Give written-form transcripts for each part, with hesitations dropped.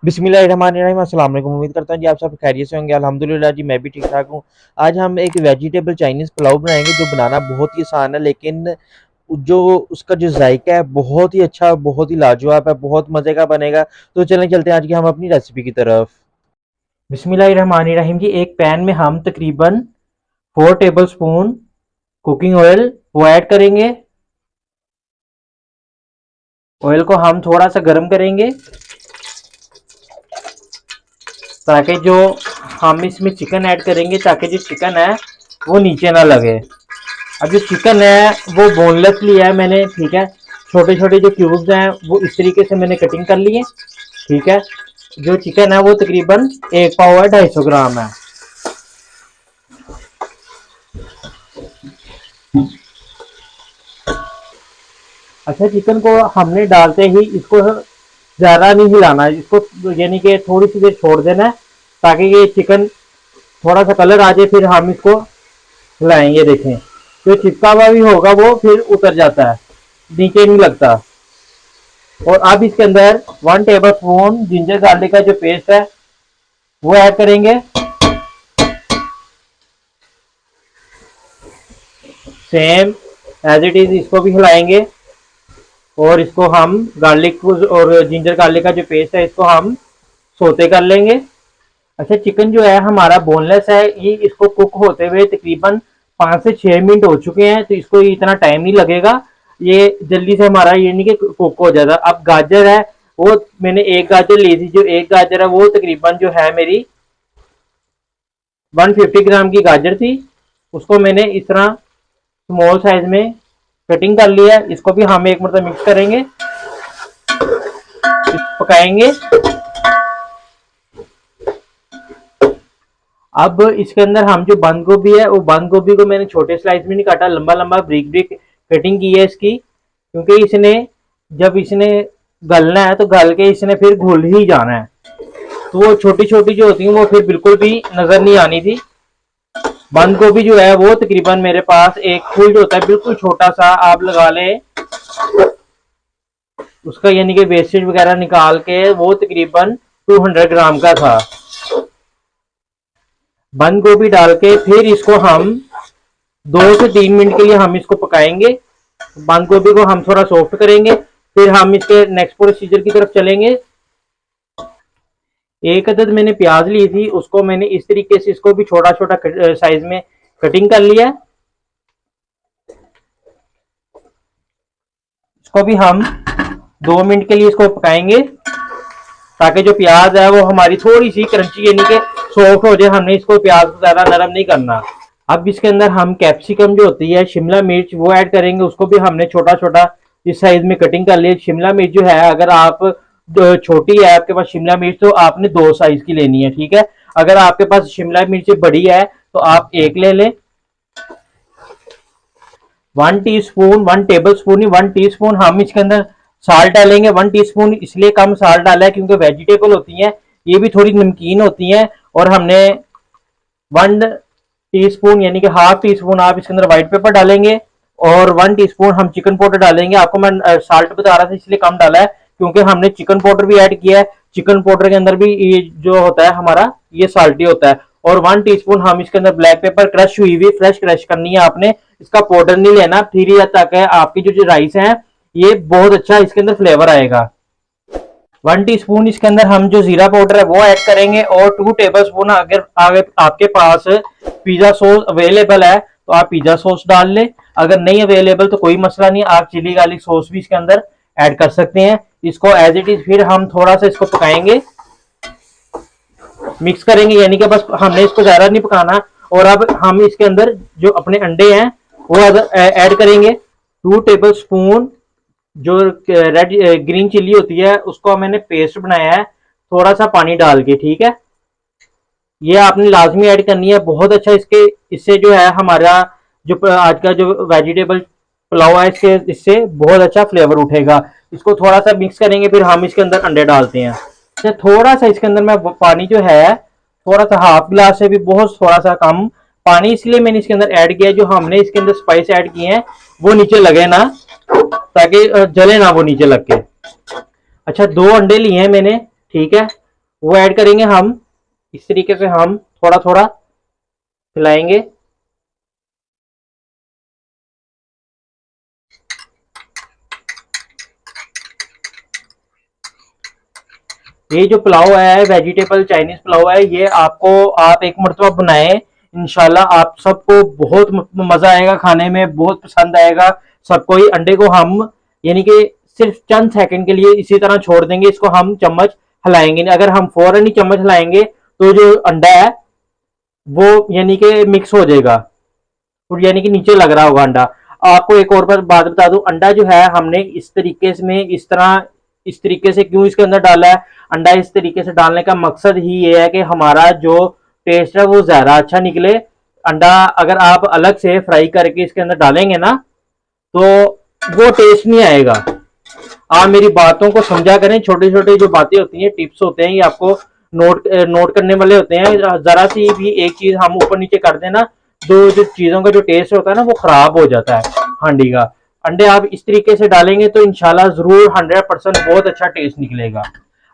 बिस्मिल्लाहिर्रहमानिर्रहीम। अस्सलाम वालेकुम। उम्मीद करता हूँ जी आप सब खैरियत से होंगे। अल्हम्दुलिल्लाह जी मैं भी ठीक ठाक हूँ। आज हम एक वेजिटेबल चाइनीज़ पुलाव बनाएंगे जो बनाना बहुत ही आसान है, लेकिन जो उसका जो जायका है बहुत ही अच्छा, बहुत ही लाजवाब है, बहुत मज़े का बनेगा। तो चलें चलते हैं आज की हम अपनी रेसिपी की तरफ। बिस्मिल्लाहिर्रहमानिर्रहीम जी, एक पैन में हम तकरीबन 4 टेबल स्पून कुकिंग ऑयल वो ऐड करेंगे। ऑयल को हम थोड़ा सा गर्म करेंगे ताकि जो हम इसमें चिकन ऐड करेंगे, ताकि जो चिकन है वो नीचे ना लगे। अब जो चिकन है वो बोनलेसली है मैंने, ठीक है। छोटे छोटे जो क्यूब्स हैं वो इस तरीके से मैंने कटिंग कर लिए, ठीक है। जो चिकन है वो तकरीबन 1 पाव है, 250 ग्राम है। अच्छा, चिकन को हमने डालते ही इसको ज़्यादा नहीं हिलाना, इसको यानी कि थोड़ी सी देर छोड़ देना है ताकि ये चिकन थोड़ा सा कलर आ जाए, फिर हम इसको हिलाएंगे। देखें, जो चिपका हुआ भी होगा वो फिर उतर जाता है, नीचे नहीं लगता। और अब इसके अंदर 1 टेबल स्पून जिंजर गार्लिक का जो पेस्ट है वो ऐड करेंगे। सेम एज इट इज इसको भी हिलाएंगे और इसको हम गार्लिक और जिंजर गार्लिक का जो पेस्ट है इसको हम सोते कर लेंगे। अच्छा, चिकन जो है हमारा बोनलेस है, ये इसको कुक होते हुए तकरीबन 5 से 6 मिनट हो चुके हैं, तो इसको इतना टाइम नहीं लगेगा, ये जल्दी से हमारा ये नहीं कि कुक हो जाएगा। अब गाजर है, वो मैंने एक गाजर ली थी, जो एक गाजर है वो तकरीबन जो है मेरी 150 ग्राम की गाजर थी। उसको मैंने इस तरह स्मॉल साइज में कटिंग कर लिया। इसको भी हम एक मतलब मिक्स करेंगे, पकाएंगे। अब इसके अंदर हम जो बंद गोभी है, वो बंद गोभी को मैंने छोटे स्लाइस में नहीं काटा, लंबा लंबा ब्रिक ब्रिक कटिंग की है इसकी, क्योंकि इसने जब इसने गलना है तो गल के इसने फिर घुल ही जाना है, तो वो छोटी छोटी जो होती है वो फिर बिल्कुल भी नजर नहीं आनी थी। बंद गोभी जो है वो तकरीबन मेरे पास एक फूल जो होता है बिल्कुल छोटा सा, आप लगा ले उसका, यानी कि वेस्टेज वगैरह निकाल के वो तकरीबन 200 ग्राम का था। बंद गोभी डाल के फिर इसको हम 2 से 3 मिनट के लिए हम इसको पकाएंगे। बंद गोभी को हम थोड़ा सॉफ्ट करेंगे, फिर हम इसके नेक्स्ट प्रोसीजर की तरफ चलेंगे। एक अदद मैंने प्याज ली थी, उसको मैंने इस तरीके से इसको भी छोटा छोटा साइज में कटिंग कर लिया। इसको भी हम 2 मिनट के लिए इसको पकाएंगे ताकि जो प्याज है वो हमारी थोड़ी सी क्रंची यानी कि सॉफ्ट हो जाए। हमने इसको प्याज को ज्यादा नरम नहीं करना। अब इसके अंदर हम कैप्सिकम जो होती है, शिमला मिर्च, वो ऐड करेंगे। उसको भी हमने छोटा छोटा इस साइज में कटिंग कर लिया। शिमला मिर्च जो है, अगर आप छोटी है आपके पास शिमला मिर्च, तो आपने 2 साइज की लेनी है, ठीक है। अगर आपके पास शिमला मिर्च बड़ी है तो आप एक ले लें। 1 टीस्पून, 1 टेबल स्पून ही 1 टीस्पून हम इसके अंदर साल्ट डालेंगे। 1 टीस्पून इसलिए कम साल्ट डाला है क्योंकि वेजिटेबल होती हैं, ये भी थोड़ी नमकीन होती हैं। और हमने 1 टीस्पून यानी कि ½ टीस्पून आप इसके अंदर व्हाइट पेपर डालेंगे और 1 टीस्पून हम चिकन पाउडर डालेंगे। आपको मैं साल्ट बता रहा था इसलिए कम डाला है क्योंकि हमने चिकन पाउडर भी ऐड किया है। चिकन पाउडर के अंदर भी ये जो होता है हमारा, ये साल्टी होता है। और 1 टीस्पून हम इसके अंदर ब्लैक पेपर, क्रश हुई हुई, फ्रेश क्रश करनी है आपने, इसका पाउडर नहीं लेना। फिर ये तक है आपकी जो राइस है ये बहुत अच्छा इसके अंदर फ्लेवर आएगा। 1 टीस्पून इसके अंदर हम जो जीरा पाउडर है वो ऐड करेंगे और 2 टेबल स्पून अगर आपके पास पिज्जा सॉस अवेलेबल है तो आप पिज्जा सॉस डाल लें। अगर नहीं अवेलेबल तो कोई मसला नहीं, आप चिली गार्लिक सॉस भी इसके अंदर ऐड कर सकते हैं। इसको एज इट इज फिर हम थोड़ा सा इसको पकाएंगे, मिक्स करेंगे, यानी कि बस हमने इसको ज्यादा नहीं पकाना। और अब हम इसके अंदर जो अपने अंडे हैं वो ऐड करेंगे। 2 टेबल स्पून जो रेड ग्रीन चिल्ली होती है उसको मैंने पेस्ट बनाया है थोड़ा सा पानी डाल के, ठीक है। ये आपने लाजमी ऐड करनी है, बहुत अच्छा इससे जो है हमारा जो आज का जो वेजिटेबल पुलाव है इससे बहुत अच्छा फ्लेवर उठेगा। इसको थोड़ा सा मिक्स करेंगे, फिर हम इसके अंदर अंडे डालते हैं। तो थोड़ा सा इसके अंदर मैं पानी जो है थोड़ा सा ½ गिलास से भी बहुत थोड़ा सा कम पानी इसलिए मैंने इसके अंदर ऐड किया है, जो हमने इसके अंदर स्पाइस ऐड किए हैं वो नीचे लगे ना, ताकि जले ना वो नीचे लग के। अच्छा, 2 अंडे लिए हैं मैंने, ठीक है। वो ऐड करेंगे हम। इस तरीके से हम थोड़ा थोड़ा खिलाएंगे। ये जो पुलाव है वेजिटेबल चाइनीज पुलाव है, ये आपको आप एक मरतबा बनाएं, इंशाल्लाह आप सबको बहुत मजा आएगा खाने में, बहुत पसंद आएगा सबको ही। अंडे को हम यानी कि सिर्फ चंद सेकंड के लिए इसी तरह छोड़ देंगे, इसको हम चम्मच हिलाएंगे नहीं। अगर हम फौरन ही चम्मच हिलाएंगे तो जो अंडा है वो यानी कि मिक्स हो जाएगा और यानी कि नीचे लग रहा होगा अंडा। आपको एक और बात बता दूं, अंडा जो है हमने इस तरीके से में इस तरीके से क्यों इसके अंदर डाला है। अंडा इस तरीके से डालने का मकसद ही ये है कि हमारा जो टेस्ट है वो ज्यादा अच्छा निकले। अंडा अगर आप अलग से फ्राई करके इसके अंदर डालेंगे ना तो वो टेस्ट नहीं आएगा। आप मेरी बातों को समझा करें, छोटी छोटी जो बातें होती हैं, टिप्स होते हैं, ये आपको नोट करने वाले होते हैं। जरा सी भी एक चीज हम ऊपर नीचे कर देना, तो जो चीजों का जो टेस्ट होता है ना वो खराब हो जाता है हांडी का। अंडे आप इस तरीके से डालेंगे तो इंशाल्लाह जरूर 100% बहुत अच्छा टेस्ट निकलेगा।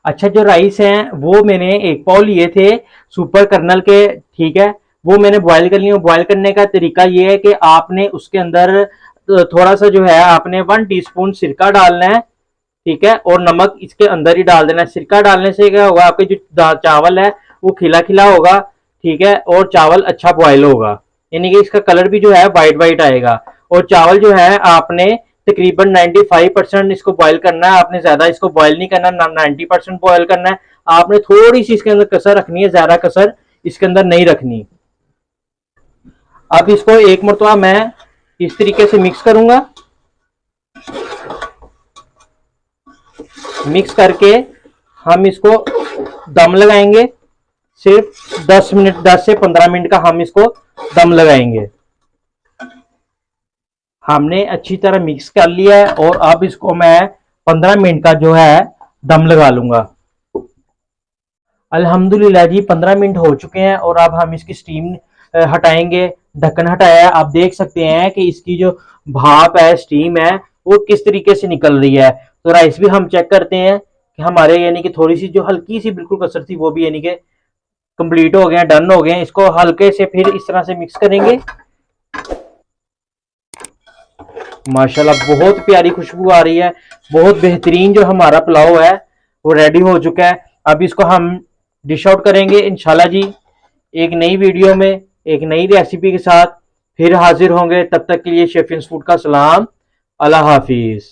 अच्छा, जो राइस हैं वो मैंने एक पाव लिए थे सुपर कर्नल के, ठीक है, वो मैंने बॉईल कर लिए। बॉईल करने का तरीका ये है कि आपने उसके अंदर थोड़ा सा जो है आपने 1 टीस्पून सिरका डालना है, ठीक है, और नमक इसके अंदर ही डाल देना है। सिरका डालने से क्या होगा, आपके जो चावल है वो खिला खिला होगा, ठीक है, और चावल अच्छा बॉयल होगा, यानी कि इसका कलर भी जो है वाइट वाइट आएगा। और चावल जो है आपने तकरीबन 95% इसको बॉयल करना है, आपने ज्यादा इसको बॉयल नहीं करना, 90% बॉयल करना है। आपने थोड़ी सी इसके अंदर कसर रखनी है, ज्यादा कसर इसके अंदर नहीं रखनी। अब इसको एक मरतबा मैं इस तरीके से मिक्स करूंगा। मिक्स करके हम इसको दम लगाएंगे, सिर्फ 10 मिनट, 10 से 15 मिनट का हम इसको दम लगाएंगे। हमने अच्छी तरह मिक्स कर लिया है और अब इसको मैं 15 मिनट का जो है दम लगा लूंगा। अल्हम्दुलिल्लाह जी 15 मिनट हो चुके हैं और अब हम इसकी स्टीम हटाएंगे। ढक्कन हटाया है, आप देख सकते हैं कि इसकी जो भाप है, स्टीम है, वो किस तरीके से निकल रही है। तो राइस भी हम चेक करते हैं कि हमारे यानी कि थोड़ी सी जो हल्की सी बिल्कुल कसर थी वो भी यानी कि कंप्लीट हो गए, डन हो गए। इसको हल्के से फिर इस तरह से मिक्स करेंगे। माशाल्लाह बहुत प्यारी खुशबू आ रही है, बहुत बेहतरीन जो हमारा पुलाव है वो रेडी हो चुका है। अब इसको हम डिश आउट करेंगे इंशाल्लाह जी। एक नई वीडियो में एक नई रेसिपी के साथ फिर हाजिर होंगे, तब तक के लिए शेफियंस फूड का सलाम, अल्लाह हाफिज।